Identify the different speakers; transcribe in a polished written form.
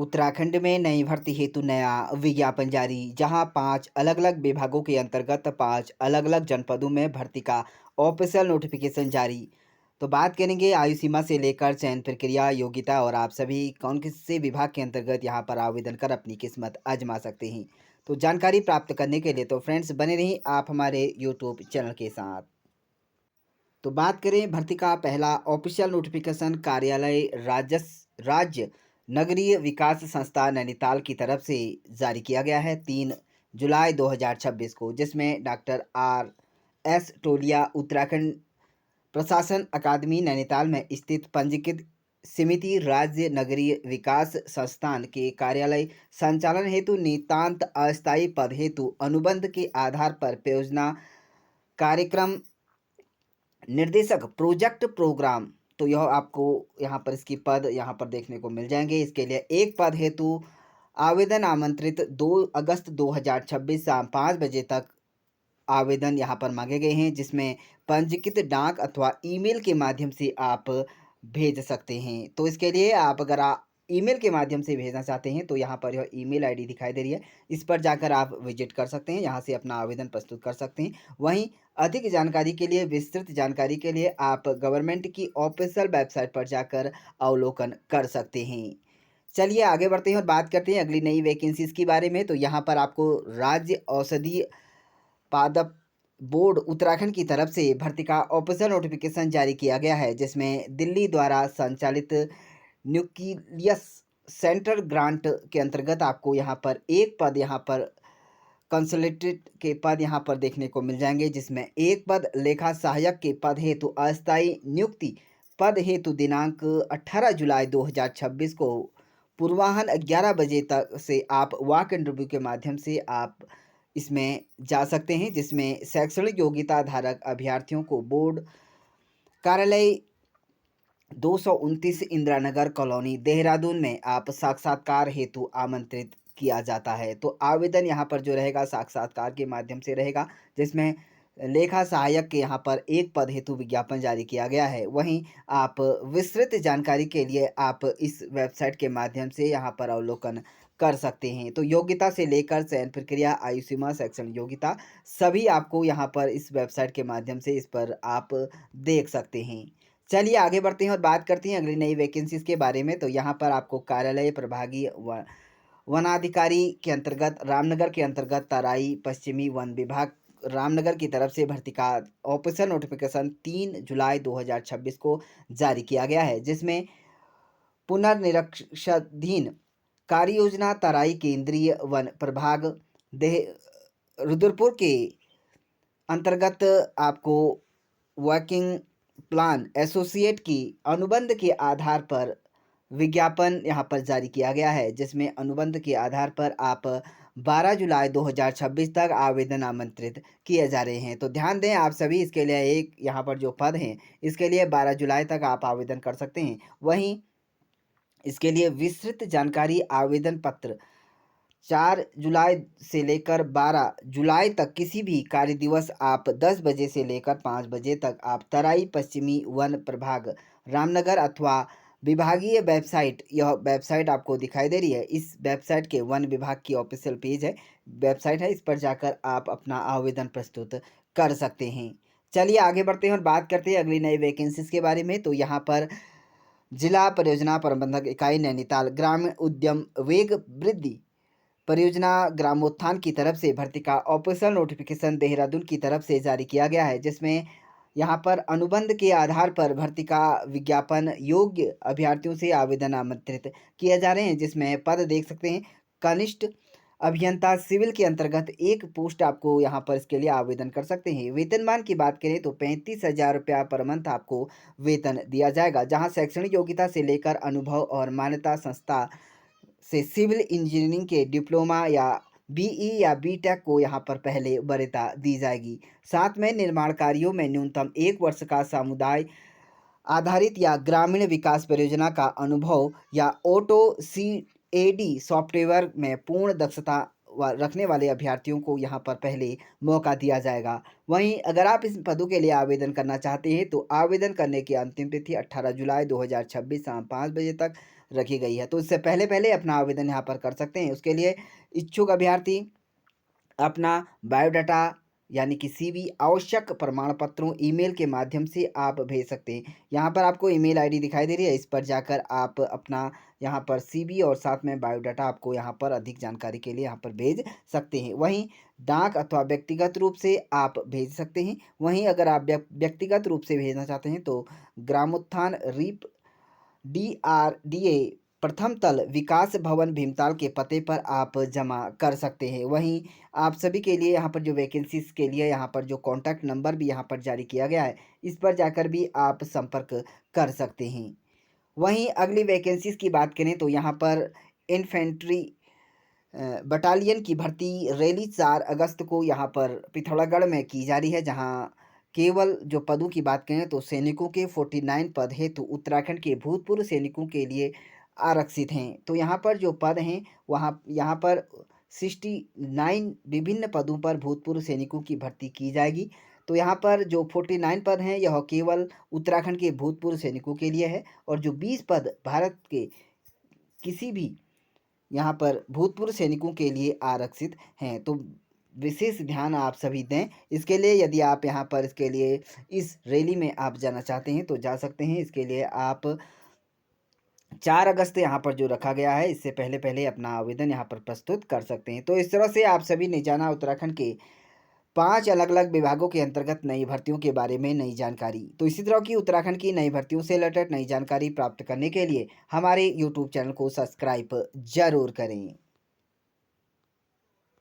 Speaker 1: उत्तराखंड में नई भर्ती हेतु नया विज्ञापन जारी। जहां 5 अलग-अलग विभागों के अंतर्गत 5 अलग-अलग जनपदों में भर्ती का ऑफिशियल नोटिफिकेशन जारी। तो बात करेंगे आयु सीमा से लेकर चयन प्रक्रिया, योग्यता और आप सभी कौन किस से विभाग के अंतर्गत यहां पर आवेदन कर अपनी किस्मत आजमा सकते हैं। तो जानकारी प्राप्त करने के लिए तो फ्रेंड्स बने रहिए आप हमारे यूट्यूब चैनल के साथ। तो बात करें भर्ती का पहला ऑफिशियल नोटिफिकेशन कार्यालय राज्य नगरीय विकास संस्था नैनीताल की तरफ से जारी किया गया है 3 जुलाई 2026 को, जिसमें डॉक्टर R S टोलिया उत्तराखंड प्रशासन अकादमी नैनीताल में स्थित पंजीकृत समिति राज्य नगरीय विकास संस्थान के कार्यालय संचालन हेतु नितांत अस्थायी पद हेतु अनुबंध के आधार पर परियोजना कार्यक्रम निर्देशक प्रोजेक्ट प्रोग्राम। तो यह आपको यहाँ पर इसकी पद यहाँ पर देखने को मिल जाएंगे। इसके लिए एक पद हेतु आवेदन आमंत्रित 2 अगस्त 2026 शाम 5 बजे तक आवेदन यहाँ पर मांगे गए हैं, जिसमें पंजीकृत डाक अथवा ईमेल के माध्यम से आप भेज सकते हैं। तो इसके लिए आप अगर ईमेल के माध्यम से भेजना चाहते हैं तो यहाँ पर यह ईमेल आईडी दिखाई दे रही है, इस पर जाकर आप विजिट कर सकते हैं, यहाँ से अपना आवेदन प्रस्तुत कर सकते हैं। वहीं अधिक जानकारी के लिए, विस्तृत जानकारी के लिए आप गवर्नमेंट की ऑफिशियल वेबसाइट पर जाकर अवलोकन कर सकते हैं। चलिए आगे बढ़ते हैं और बात करते हैं अगली नई वैकेंसीज के बारे में। तो यहाँ पर आपको राज्य औषधि पादप बोर्ड उत्तराखंड की तरफ से भर्ती का ऑफिशियल नोटिफिकेशन जारी किया गया है, जिसमें दिल्ली द्वारा संचालित न्यूक्लियस सेंटर ग्रांट के अंतर्गत आपको यहाँ पर एक पद यहाँ पर कंसल्टेंट के पद यहाँ पर देखने को मिल जाएंगे, जिसमें एक पद लेखा सहायक के पद हेतु अस्थायी नियुक्ति पद हेतु दिनांक 18 जुलाई 2026 को पूर्वाह्न 11 बजे तक से आप वॉक इंटरव्यू के माध्यम से आप इसमें जा सकते हैं, जिसमें शैक्षणिक योग्यता धारक अभ्यर्थियों को बोर्ड कार्यालय 229 इंदिरा नगर कॉलोनी देहरादून में आप साक्षात्कार हेतु आमंत्रित किया जाता है। तो आवेदन यहाँ पर जो रहेगा साक्षात्कार के माध्यम से रहेगा, जिसमें लेखा सहायक के यहाँ पर एक पद हेतु विज्ञापन जारी किया गया है। वहीं आप विस्तृत जानकारी के लिए आप इस वेबसाइट के माध्यम से यहाँ पर अवलोकन कर सकते हैं। तो योग्यता से लेकर चयन प्रक्रिया, आयु सीमा, शैक्षणिक योग्यता सभी आपको यहाँ पर इस वेबसाइट के माध्यम से इस पर आप देख सकते हैं। चलिए आगे बढ़ते हैं और बात करते हैं अगली नई वैकेंसीज के बारे में। तो यहाँ पर आपको कार्यालय प्रभागीय वनाधिकारी के अंतर्गत रामनगर के अंतर्गत तराई पश्चिमी वन विभाग रामनगर की तरफ से भर्ती का ऑफिशियल नोटिफिकेशन 3 जुलाई 2026 को जारी किया गया है, जिसमें पुनर्निरीक्षाधीन कार्य योजना तराई केंद्रीय वन प्रभाग देह रुद्रपुर के अंतर्गत आपको वर्किंग प्लान एसोसिएट की अनुबंध के आधार पर विज्ञापन यहाँ पर जारी किया गया है, जिसमें अनुबंध के आधार पर आप 12 जुलाई 2026 तक आवेदन आमंत्रित किए जा रहे हैं। तो ध्यान दें आप सभी, इसके लिए एक यहाँ पर जो पद हैं इसके लिए 12 जुलाई तक आप आवेदन कर सकते हैं। वहीं इसके लिए विस्तृत जानकारी आवेदन पत्र 4 जुलाई से लेकर 12 जुलाई तक किसी भी कार्य दिवस आप 10 बजे से लेकर 5 बजे तक आप तराई पश्चिमी वन प्रभाग रामनगर अथवा विभागीय वेबसाइट, यह वेबसाइट आपको दिखाई दे रही है, इस वेबसाइट के वन विभाग की ऑफिशियल पेज है, वेबसाइट है, इस पर जाकर आप अपना आवेदन प्रस्तुत कर सकते हैं। चलिए आगे बढ़ते हैं और बात करते हैं अगली नई वैकेंसीज के बारे में। तो यहाँ पर जिला परियोजना प्रबंधक इकाई नैनीताल ग्रामीण उद्यम वेग वृद्धि परियोजना ग्रामोत्थान की तरफ से भर्ती का ऑफिशियल नोटिफिकेशन देहरादून की तरफ से जारी किया गया है, जिसमें यहाँ पर अनुबंध के आधार पर भर्ती का विज्ञापन योग्य अभ्यर्थियों से आवेदन आमंत्रित किए जा रहे हैं, जिसमें पद देख सकते हैं कनिष्ठ अभियंता सिविल के अंतर्गत एक पोस्ट आपको यहाँ पर इसके लिए आवेदन कर सकते हैं। वेतनमान की बात करें तो 35,000 रुपया पर मंथ आपको वेतन दिया जाएगा, जहाँ शैक्षणिक योग्यता से लेकर अनुभव और मान्यता संस्था से सिविल इंजीनियरिंग के डिप्लोमा या बीई या बीटेक को यहाँ पर पहले वरीयता दी जाएगी। साथ में निर्माण कार्यों में न्यूनतम 1 वर्ष का समुदाय आधारित या ग्रामीण विकास परियोजना का अनुभव या ऑटो सीएडी सॉफ्टवेयर में पूर्ण दक्षता रखने वाले अभ्यर्थियों को यहाँ पर पहले मौका दिया जाएगा। वहीं अगर आप इस पदों के लिए आवेदन करना चाहते हैं तो आवेदन करने की अंतिम तिथि 18 जुलाई 2026 शाम 5 बजे तक रखी गई है। तो इससे पहले अपना आवेदन यहाँ पर कर सकते हैं। उसके लिए इच्छुक अभ्यर्थी अपना बायोडाटा यानी कि सीवी, आवश्यक प्रमाण पत्रों ईमेल के माध्यम से आप भेज सकते हैं। यहाँ पर आपको ईमेल आईडी दिखाई दे रही है, इस पर जाकर आप अपना यहाँ पर सीवी और साथ में बायोडाटा आपको यहाँ पर अधिक जानकारी के लिए यहाँ पर भेज सकते हैं। वहीं डाक अथवा व्यक्तिगत रूप से आप भेज सकते हैं। वहीं अगर आप व्यक्तिगत रूप से भेजना चाहते हैं तो ग्रामोत्थान रीप DRDA प्रथम तल विकास भवन भीमताल के पते पर आप जमा कर सकते हैं। वहीं आप सभी के लिए यहाँ पर जो वैकेंसीज के लिए यहाँ पर जो कॉन्टैक्ट नंबर भी यहाँ पर जारी किया गया है, इस पर जाकर भी आप संपर्क कर सकते हैं। वहीं अगली वैकेंसीज की बात करें तो यहाँ पर इन्फेंट्री बटालियन की भर्ती रैली 4 अगस्त को यहाँ पर पिथौरागढ़ में की जा रही है, जहाँ केवल जो पदों की बात करें तो सैनिकों के 49 पद हेतु उत्तराखंड के भूतपूर्व सैनिकों के लिए आरक्षित हैं। तो यहाँ पर जो पद हैं वहाँ यहाँ पर 69 विभिन्न पदों पर भूतपूर्व सैनिकों की भर्ती की जाएगी। तो यहाँ पर जो 49 पद हैं यह केवल उत्तराखंड के भूतपूर्व सैनिकों के लिए है, और जो 20 पद भारत के किसी भी यहाँ पर भूतपूर्व सैनिकों के लिए आरक्षित हैं। तो विशेष ध्यान आप सभी दें इसके लिए। यदि आप यहाँ पर इसके लिए इस रैली में आप जाना चाहते हैं तो जा सकते हैं। इसके लिए आप 4 अगस्त यहाँ पर जो रखा गया है, इससे पहले अपना आवेदन यहाँ पर प्रस्तुत कर सकते हैं। तो इस तरह से आप सभी ने जाना उत्तराखंड के 5 अलग-अलग विभागों के अंतर्गत नई भर्तियों के बारे में नई जानकारी। तो इसी तरह की उत्तराखंड की नई भर्तियों से रिलेटेड नई जानकारी प्राप्त करने के लिए हमारे यूट्यूब चैनल को सब्सक्राइब ज़रूर करें।